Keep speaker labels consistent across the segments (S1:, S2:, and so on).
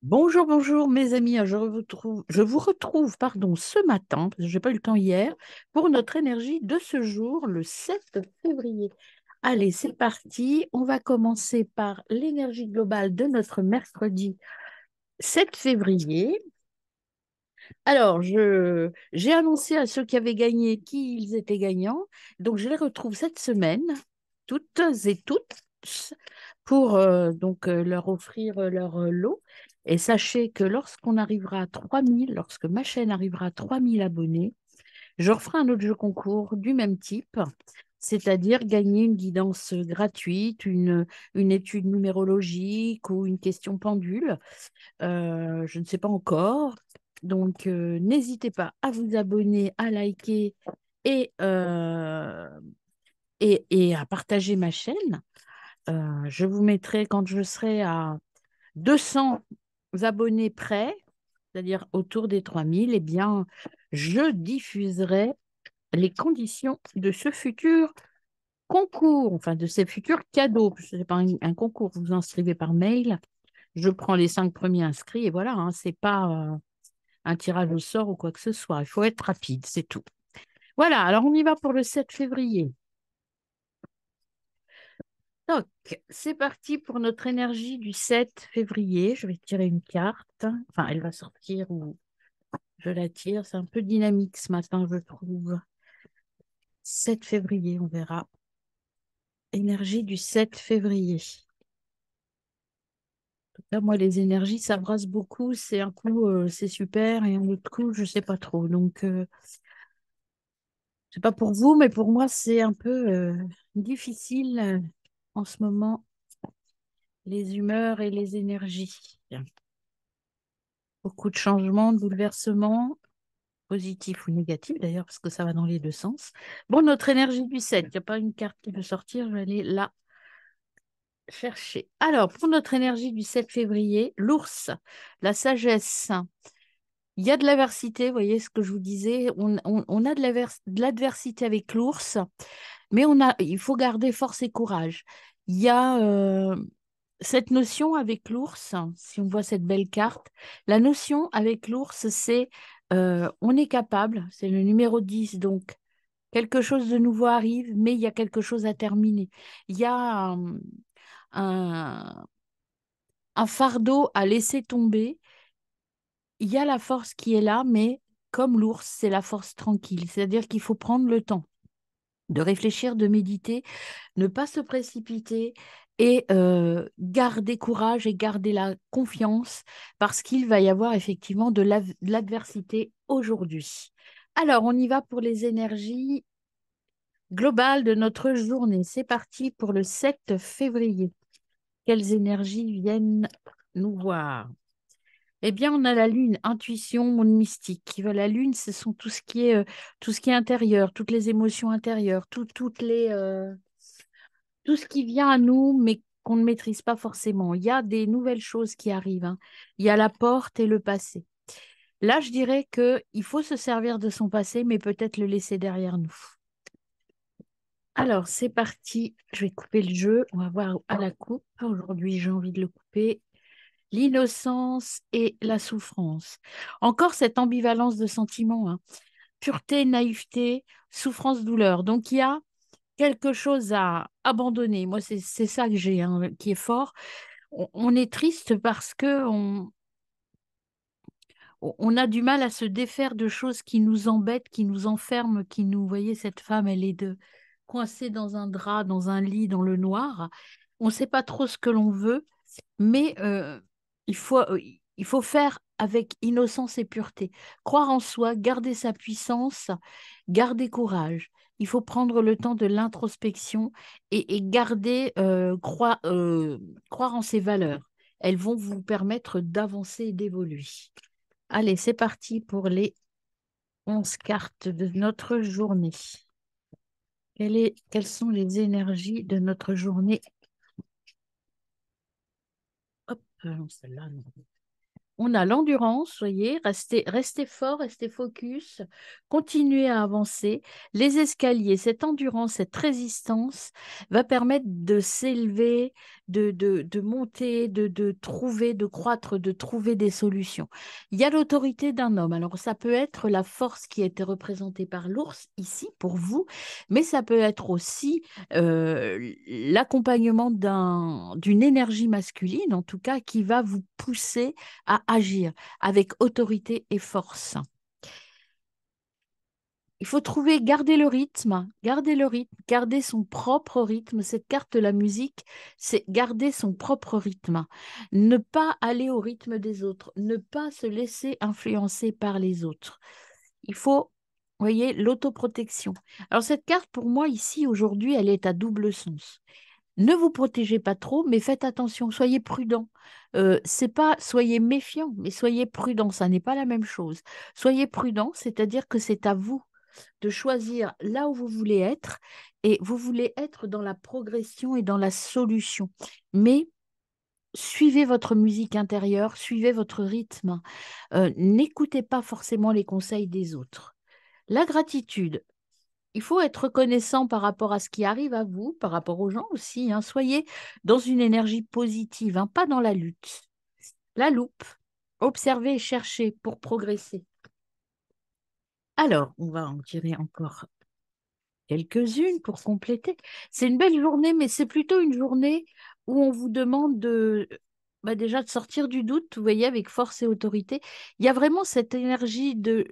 S1: Bonjour, bonjour mes amis. Je vous retrouve ce matin, parce que je n'ai pas eu le temps hier, pour notre énergie de ce jour, le 7 février. Allez, c'est parti. On va commencer par l'énergie globale de notre mercredi 7 février. Alors, j'ai annoncé à ceux qui avaient gagné qui ils étaient gagnants. Donc, je les retrouve cette semaine, toutes et toutes, pour leur offrir leur lot. Et sachez que lorsqu'on arrivera à 3000, lorsque ma chaîne arrivera à 3000 abonnés, je referai un autre jeu concours du même type, c'est-à-dire gagner une guidance gratuite, une étude numérologique ou une question pendule. Je ne sais pas encore. Donc, n'hésitez pas à vous abonner, à liker et, euh, et à partager ma chaîne. Je vous mettrai quand je serai à 200 abonnés près, c'est-à-dire autour des 3000, eh bien, je diffuserai les conditions de ce futur concours, enfin de ces futurs cadeaux. Ce n'est pas un concours, vous vous inscrivez par mail. Je prends les 5 premiers inscrits et voilà, hein, c'est pas un tirage au sort ou quoi que ce soit. Il faut être rapide, c'est tout. Voilà, alors on y va pour le 7 février. Donc, c'est parti pour notre énergie du 7 février. Je vais tirer une carte. Enfin, elle va sortir ou je la tire. C'est un peu dynamique ce matin, je trouve. 7 février, on verra. Énergie du 7 février. Là, moi, les énergies, ça brasse beaucoup. C'est un coup, c'est super, et un autre coup, je sais pas trop. Donc, c'est pas pour vous, mais pour moi, c'est un peu difficile en ce moment, les humeurs et les énergies. Beaucoup de changements, de bouleversements, positifs ou négatifs d'ailleurs, parce que ça va dans les deux sens. Bon, notre énergie du 7, il n'y a pas une carte qui veut sortir, je vais aller la chercher. Alors, pour notre énergie du 7 février, l'ours, la sagesse. Il y a de l'aversité, vous voyez ce que je vous disais, on a de l'adversité avec l'ours, mais il faut garder force et courage. Il y a cette notion avec l'ours, si on voit cette belle carte, la notion avec l'ours, c'est on est capable, c'est le numéro 10, donc quelque chose de nouveau arrive, mais il y a quelque chose à terminer. Il y a un, un fardeau à laisser tomber, il y a la force qui est là, mais comme l'ours, c'est la force tranquille, c'est-à-dire qu'il faut prendre le temps de réfléchir, de méditer, ne pas se précipiter et garder courage et garder la confiance parce qu'il va y avoir effectivement de l'adversité aujourd'hui. Alors, on y va pour les énergies globales de notre journée. C'est parti pour le 7 février. Quelles énergies viennent nous voir? Eh bien, on a la lune, intuition, monde mystique. La lune, ce sont tout ce qui est intérieur, toutes les émotions intérieures, tout ce qui vient à nous, mais qu'on ne maîtrise pas forcément. Il y a des nouvelles choses qui arrivent, hein. Il y a la porte et le passé. Là, je dirais qu'il faut se servir de son passé, mais peut-être le laisser derrière nous. Alors, c'est parti. Je vais couper le jeu. On va voir à la coupe. Aujourd'hui, j'ai envie de le couper. L'innocence et la souffrance. Encore cette ambivalence de sentiments, hein. Pureté, naïveté, souffrance, douleur. Donc, il y a quelque chose à abandonner. Moi, c'est ça que j'ai, hein, qui est fort. On est triste parce que on a du mal à se défaire de choses qui nous embêtent, qui nous enferment, qui nous... Vous voyez, cette femme, elle est coincée dans un drap, dans un lit, dans le noir. On ne sait pas trop ce que l'on veut, mais il faut faire avec innocence et pureté. Croire en soi, garder sa puissance, garder courage. Il faut prendre le temps de l'introspection et garder, croire en ses valeurs. Elles vont vous permettre d'avancer et d'évoluer. Allez, c'est parti pour les 11 cartes de notre journée. Quelles sont les énergies de notre journée? Hop, non, celle-là, non. on a l'endurance, voyez, restez fort, restez focus, continuez à avancer. Les escaliers, cette endurance, cette résistance va permettre de s'élever, de monter, de trouver, de croître, de trouver des solutions. Il y a l'autorité d'un homme. Alors, ça peut être la force qui a été représentée par l'ours ici pour vous, mais ça peut être aussi l'accompagnement d'une énergie masculine, en tout cas, qui va vous pousser à agir avec autorité et force. Il faut trouver, garder le rythme, garder son propre rythme. Cette carte de la musique, c'est garder son propre rythme. Ne pas aller au rythme des autres, ne pas se laisser influencer par les autres. Il faut, vous voyez, l'autoprotection. Alors cette carte, pour moi, ici, aujourd'hui, elle est à double sens. Ne vous protégez pas trop, mais faites attention, soyez prudent. C'est pas soyez méfiant, mais soyez prudent, ça n'est pas la même chose. Soyez prudent, c'est-à-dire que c'est à vous de choisir là où vous voulez être et vous voulez être dans la progression et dans la solution. Mais suivez votre musique intérieure, suivez votre rythme. N'écoutez pas forcément les conseils des autres. La gratitude, il faut être reconnaissant par rapport à ce qui arrive à vous, par rapport aux gens aussi, hein. Soyez dans une énergie positive, hein, pas dans la lutte. La loupe, observez et cherchez pour progresser. Alors, on va en tirer encore quelques-unes pour compléter. C'est une belle journée, mais c'est plutôt une journée où on vous demande déjà de sortir du doute, vous voyez, avec force et autorité. Il y a vraiment cette énergie de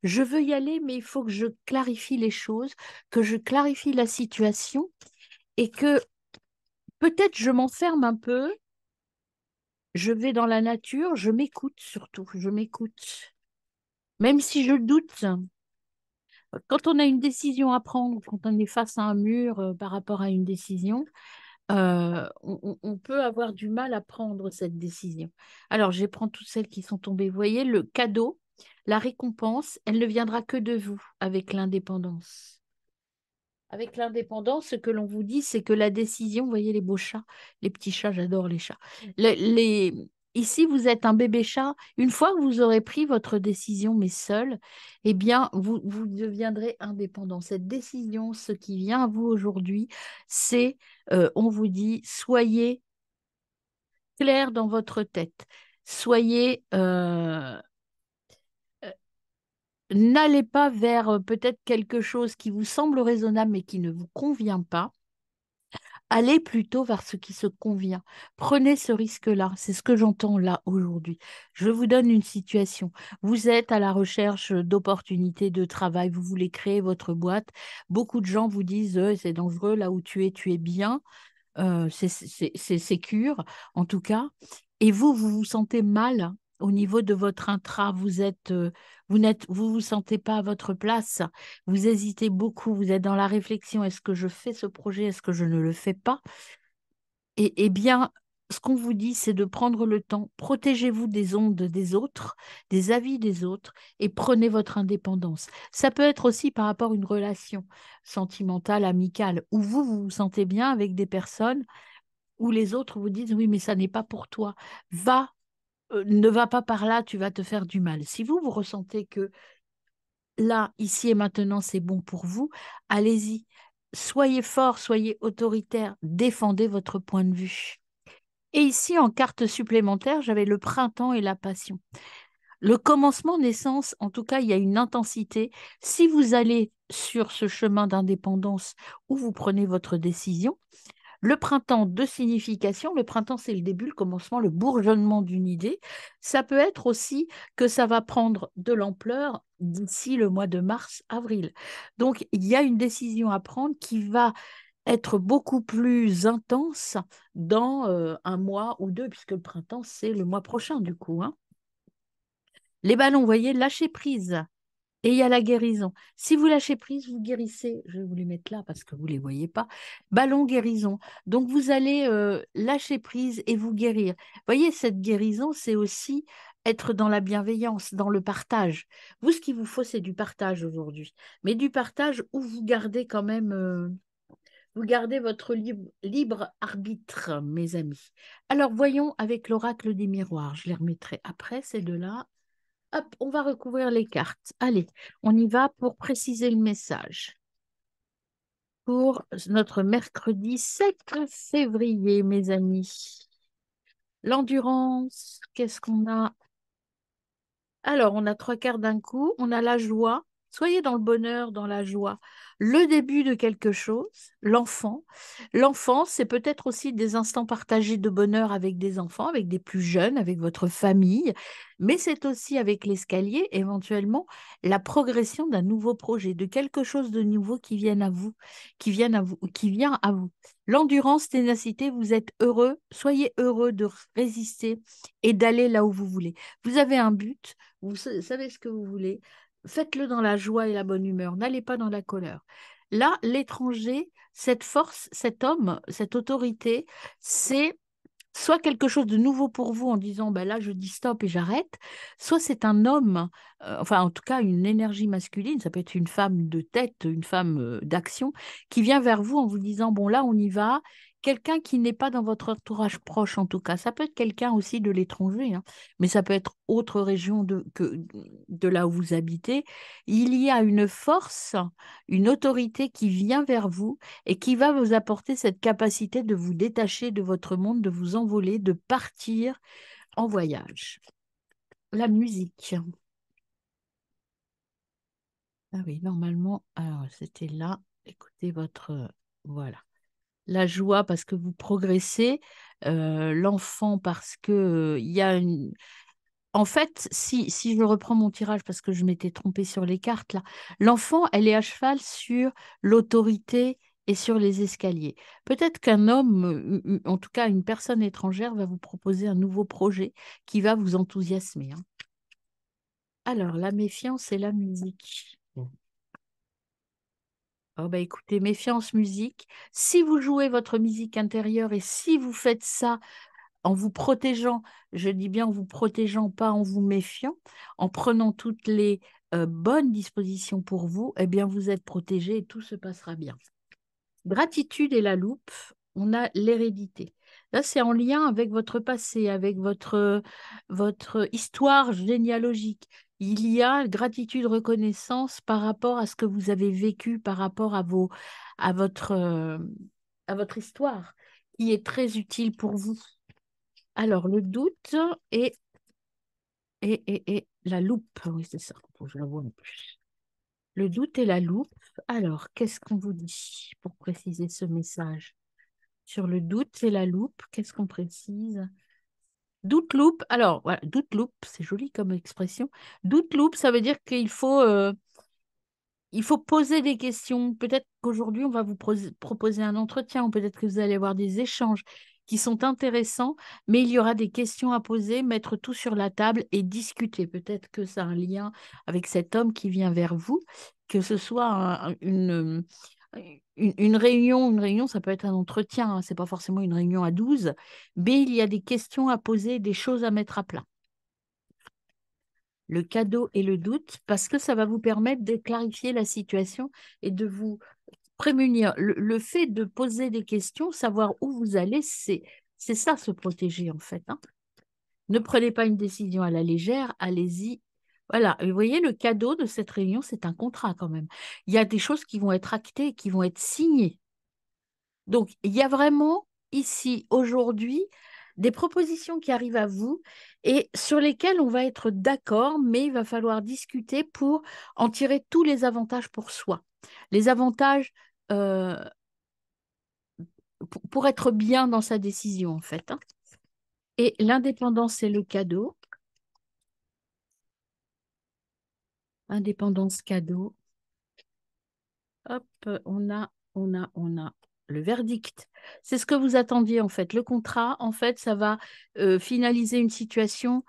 S1: je veux y aller, mais il faut que je clarifie les choses, que je clarifie la situation et que peut-être je m'enferme un peu, je vais dans la nature, je m'écoute surtout, je m'écoute. Même si je doute, quand on a une décision à prendre, quand on est face à un mur par rapport à une décision, on peut avoir du mal à prendre cette décision. Alors, je prends toutes celles qui sont tombées. Vous voyez, le cadeau, la récompense, elle ne viendra que de vous avec l'indépendance. Avec l'indépendance, ce que l'on vous dit, c'est que la décision, vous voyez les beaux chats, les petits chats, j'adore les chats. Ici, vous êtes un bébé chat. Une fois que vous aurez pris votre décision, mais seul, eh bien, vous deviendrez indépendant. Cette décision, ce qui vient à vous aujourd'hui, c'est, on vous dit, soyez clair dans votre tête. Soyez, n'allez pas vers peut-être quelque chose qui vous semble raisonnable mais qui ne vous convient pas. Allez plutôt vers ce qui se convient. Prenez ce risque-là. C'est ce que j'entends là aujourd'hui. Je vous donne une situation. Vous êtes à la recherche d'opportunités de travail. Vous voulez créer votre boîte. Beaucoup de gens vous disent c'est dangereux là où tu es bien. C'est sécure, en tout cas. Et vous vous sentez mal au niveau de votre intra. Vous vous sentez pas à votre place. Vous hésitez beaucoup. Vous êtes dans la réflexion. Est-ce que je fais ce projet? Est-ce que je ne le fais pas? Eh bien, ce qu'on vous dit, c'est de prendre le temps. Protégez-vous des ondes des autres, des avis des autres, et prenez votre indépendance. Ça peut être aussi par rapport à une relation sentimentale, amicale, où vous vous sentez bien avec des personnes où les autres vous disent oui, mais ça n'est pas pour toi. Ne va pas par là, tu vas te faire du mal. Si vous ressentez que là, ici et maintenant, c'est bon pour vous, allez-y. Soyez fort, soyez autoritaire, défendez votre point de vue. Et ici, en carte supplémentaire, j'avais le printemps et la passion. Le commencement naissance, en tout cas, il y a une intensité. Si vous allez sur ce chemin d'indépendance où vous prenez votre décision, le printemps, deux significations. Le printemps, c'est le début, le commencement, le bourgeonnement d'une idée. Ça peut être aussi que ça va prendre de l'ampleur d'ici le mois de mars, avril. Donc, il y a une décision à prendre qui va être beaucoup plus intense dans un mois ou deux, puisque le printemps, c'est le mois prochain, du coup, hein. Les ballons, vous voyez, lâcher prise. Et il y a la guérison. Si vous lâchez prise, vous guérissez. Je vais vous les mettre là parce que vous ne les voyez pas. Ballon guérison. Donc vous allez lâcher prise et vous guérir. Vous voyez, cette guérison, c'est aussi être dans la bienveillance, dans le partage. Vous, ce qu'il vous faut, c'est du partage aujourd'hui. Mais du partage où vous gardez quand même Vous gardez votre libre arbitre, mes amis. Alors, voyons avec l'oracle des miroirs. Je les remettrai après, ces deux-là. Hop, on va recouvrir les cartes. Allez, on y va pour préciser le message. Pour notre mercredi 7 février, mes amis. L'endurance, qu'est-ce qu'on a? Alors, on a trois quarts d'un coup, on a la joie. Soyez dans le bonheur, dans la joie. Le début de quelque chose, l'enfant. L'enfant, c'est peut-être aussi des instants partagés de bonheur avec des enfants, avec des plus jeunes, avec votre famille, mais c'est aussi avec l'escalier, éventuellement, la progression d'un nouveau projet, de quelque chose de nouveau qui vienne à vous, qui vienne à vous, qui vient à vous. L'endurance, ténacité, vous êtes heureux, soyez heureux de résister et d'aller là où vous voulez. Vous avez un but, vous savez ce que vous voulez, faites-le dans la joie et la bonne humeur, n'allez pas dans la colère. Là, l'étranger, cette force, cet homme, cette autorité, c'est soit quelque chose de nouveau pour vous en disant ben là je dis stop et j'arrête, soit c'est un homme, enfin en tout cas une énergie masculine, ça peut être une femme de tête, une femme d'action, qui vient vers vous en vous disant bon là on y va, quelqu'un qui n'est pas dans votre entourage proche en tout cas, ça peut être quelqu'un aussi de l'étranger, hein, mais ça peut être autre région de là où vous habitez, il y a une force, une autorité qui vient vers vous et qui va vous apporter cette capacité de vous détacher de votre monde, de vous envoler, de partir en voyage. La musique. Ah oui, normalement, alors c'était là. Écoutez votre... voilà. La joie parce que vous progressez, l'enfant parce que il y a une... En fait, si je reprends mon tirage parce que je m'étais trompée sur les cartes là, l'enfant, elle est à cheval sur l'autorité et sur les escaliers. Peut-être qu'un homme, en tout cas une personne étrangère, va vous proposer un nouveau projet qui va vous enthousiasmer, hein. Alors, la méfiance et la musique. Oh bah écoutez, méfiance, musique. Si vous jouez votre musique intérieure et si vous faites ça en vous protégeant, je dis bien en vous protégeant, pas en vous méfiant, en prenant toutes les bonnes dispositions pour vous, eh bien vous êtes protégé et tout se passera bien. Gratitude et la loupe, on a l'hérédité. Là, c'est en lien avec votre passé, avec votre histoire généalogique. Il y a gratitude, reconnaissance par rapport à ce que vous avez vécu, par rapport à à votre histoire, qui est très utile pour vous. Alors, le doute et la loupe. Oui, c'est ça. Faut que je la vois en plus. Le doute et la loupe. Alors, qu'est-ce qu'on vous dit pour préciser ce message? Sur le doute et la loupe, qu'est-ce qu'on précise? Doute-loupe. Alors, voilà, doute-loupe, c'est joli comme expression. Doute-loupe, ça veut dire il faut poser des questions. Peut-être qu'aujourd'hui, on va vous proposer un entretien, ou peut-être que vous allez avoir des échanges qui sont intéressants, mais il y aura des questions à poser, mettre tout sur la table et discuter. Peut-être que ça a un lien avec cet homme qui vient vers vous, que ce soit une réunion, ça peut être un entretien, hein, c'est pas forcément une réunion à 12, mais il y a des questions à poser, des choses à mettre à plat. Le cadeau et le doute, parce que ça va vous permettre de clarifier la situation et de vous prémunir. Le fait de poser des questions, savoir où vous allez, c'est ça, se protéger en fait, hein. Ne prenez pas une décision à la légère, allez-y. Voilà, et vous voyez, le cadeau de cette réunion, c'est un contrat quand même. Il y a des choses qui vont être actées, qui vont être signées. Donc, il y a vraiment ici, aujourd'hui, des propositions qui arrivent à vous et sur lesquelles on va être d'accord, mais il va falloir discuter pour en tirer tous les avantages pour soi. Les avantages euh, pour être bien dans sa décision, en fait, hein. Et l'indépendance, c'est le cadeau. Indépendance, cadeau. Hop, on a le verdict. C'est ce que vous attendiez en fait. Le contrat, en fait, ça va finaliser une situation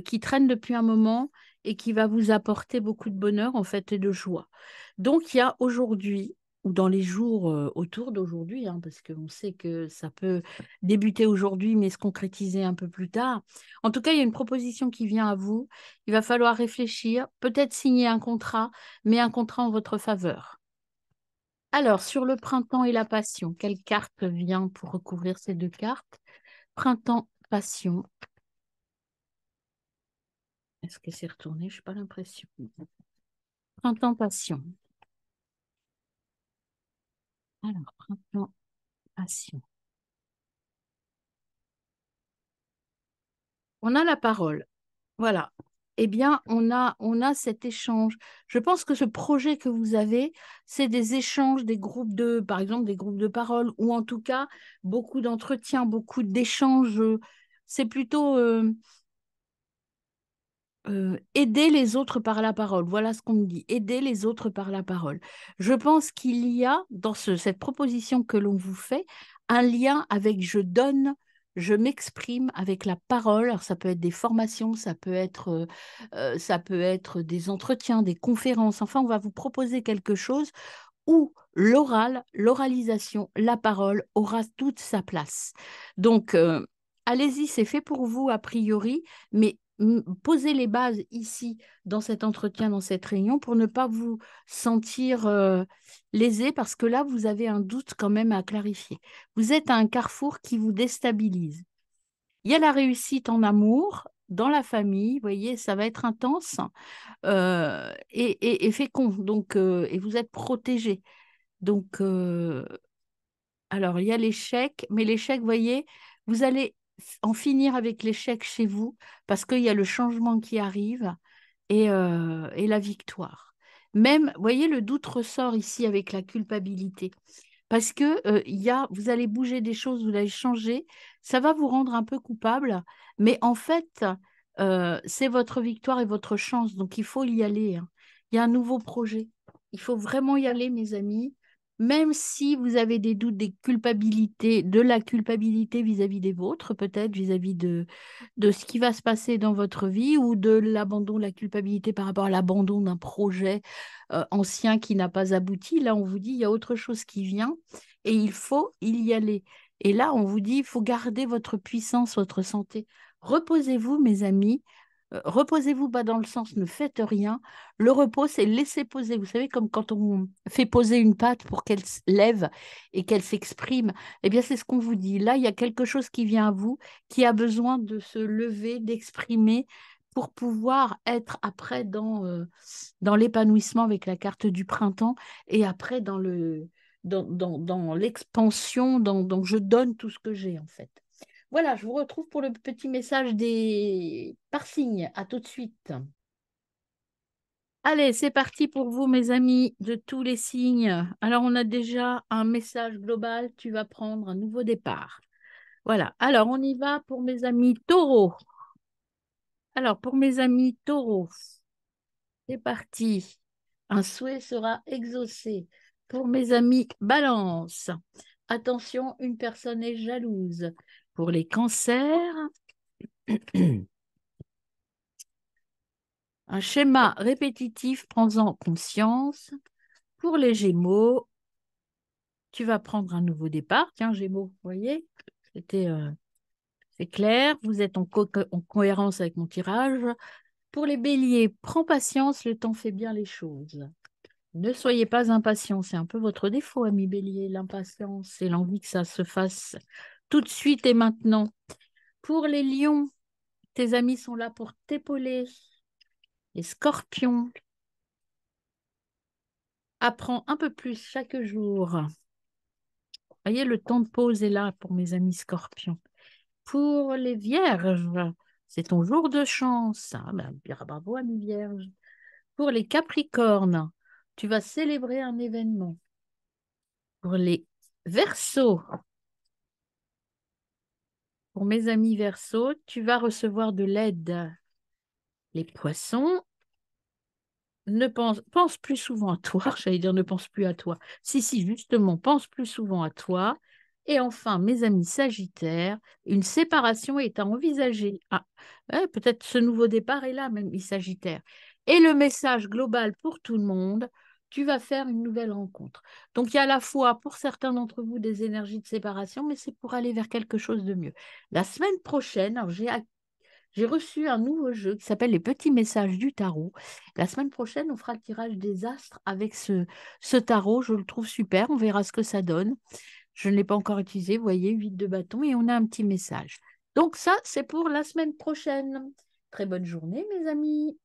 S1: qui traîne depuis un moment et qui va vous apporter beaucoup de bonheur en fait et de joie. Donc il y a aujourd'hui ou dans les jours autour d'aujourd'hui, hein, parce qu'on sait que ça peut débuter aujourd'hui mais se concrétiser un peu plus tard. En tout cas, il y a une proposition qui vient à vous. Il va falloir réfléchir, peut-être signer un contrat, mais un contrat en votre faveur. Alors, sur le printemps et la passion, quelle carte vient pour recouvrir ces deux cartes? Printemps, passion. Est-ce que c'est retourné? Je n'ai pas l'impression. Printemps, passion. Alors, printemps, passion. On a la parole. Voilà. Eh bien, on a cet échange. Je pense que ce projet que vous avez, c'est des échanges, des groupes de, par exemple, des groupes de parole, ou en tout cas, beaucoup d'entretiens, beaucoup d'échanges. C'est plutôt aider les autres par la parole. Voilà ce qu'on me dit. Aider les autres par la parole. Je pense qu'il y a dans cette proposition que l'on vous fait un lien avec je donne, je m'exprime avec la parole. Alors, ça peut être des formations, ça peut être des entretiens, des conférences. Enfin, on va vous proposer quelque chose où l'oral, l'oralisation, la parole aura toute sa place. Donc, allez-y, c'est fait pour vous a priori, mais posez les bases ici, dans cet entretien, dans cette réunion, pour ne pas vous sentir lésé, parce que là, vous avez un doute quand même à clarifier. Vous êtes à un carrefour qui vous déstabilise. Il y a la réussite en amour, dans la famille, vous voyez, ça va être intense et fécond, donc, et vous êtes protégé. Donc, alors, il y a l'échec, mais l'échec, vous voyez, vous allez en finir avec l'échec chez vous parce qu'il y a le changement qui arrive et la victoire. Même, vous voyez, le doute ressort ici avec la culpabilité. Parce que vous allez bouger des choses, vous allez changer, ça va vous rendre un peu coupable, mais en fait, c'est votre victoire et votre chance, donc il faut y aller, hein. Il y a un nouveau projet. Il faut vraiment y aller, mes amis, même si vous avez des doutes, des culpabilités, de la culpabilité vis-à-vis des vôtres, peut-être vis-à-vis de ce qui va se passer dans votre vie ou de l'abandon, la culpabilité par rapport à l'abandon d'un projet ancien qui n'a pas abouti. Là, on vous dit, il y a autre chose qui vient et il faut y aller. Et là, on vous dit, il faut garder votre puissance, votre santé. Reposez-vous, mes amis. Reposez-vous pas dans le sens ne faites rien. Le repos, c'est laisser poser. Vous savez, comme quand on fait poser une patte pour qu'elle se lève et qu'elle s'exprime. Eh bien, c'est ce qu'on vous dit. Là, il y a quelque chose qui vient à vous, qui a besoin de se lever, d'exprimer pour pouvoir être après dans l'épanouissement avec la carte du printemps et après dans l'expansion, dans je donne tout ce que j'ai en fait. Voilà, je vous retrouve pour le petit message des par signe. À tout de suite. Allez, c'est parti pour vous, mes amis, de tous les signes. Alors, on a déjà un message global. Tu vas prendre un nouveau départ. Voilà. Alors, on y va pour mes amis taureaux. Alors, pour mes amis taureaux, c'est parti. Un souhait sera exaucé. Pour mes amis balance, attention, une personne est jalouse. Pour les cancers, un schéma répétitif, prends-en conscience. Pour les Gémeaux, tu vas prendre un nouveau départ. Tiens, Gémeaux, vous voyez, c'était, c'est clair. Vous êtes en cohérence avec mon tirage. Pour les Béliers, prends patience, le temps fait bien les choses. Ne soyez pas impatient, c'est un peu votre défaut, ami Bélier, l'impatience et l'envie que ça se fasse tout de suite et maintenant. Pour les Lions, tes amis sont là pour t'épauler. Les Scorpions, apprends un peu plus chaque jour. Voyez, le temps de pause est là pour mes amis Scorpions. Pour les Vierges, c'est ton jour de chance. Ah ben, bravo, ami Vierge. Pour les Capricornes, tu vas célébrer un événement. Pour les Verseaux, pour mes amis Verseaux, tu vas recevoir de l'aide. Les Poissons, pense plus souvent à toi. J'allais dire ne pense plus à toi. Si, si, justement, pense plus souvent à toi. Et enfin, mes amis Sagittaires, une séparation est à envisager. Ah, ouais, peut-être ce nouveau départ est là, même les Sagittaires. Et le message global pour tout le monde, tu vas faire une nouvelle rencontre. Donc, il y a à la fois pour certains d'entre vous des énergies de séparation, mais c'est pour aller vers quelque chose de mieux. La semaine prochaine, alors J'ai reçu un nouveau jeu qui s'appelle Les petits messages du tarot. La semaine prochaine, on fera le tirage des astres avec ce tarot. Je le trouve super. On verra ce que ça donne. Je ne l'ai pas encore utilisé. Vous voyez, 8 de bâton et on a un petit message. Donc ça, c'est pour la semaine prochaine. Très bonne journée, mes amis.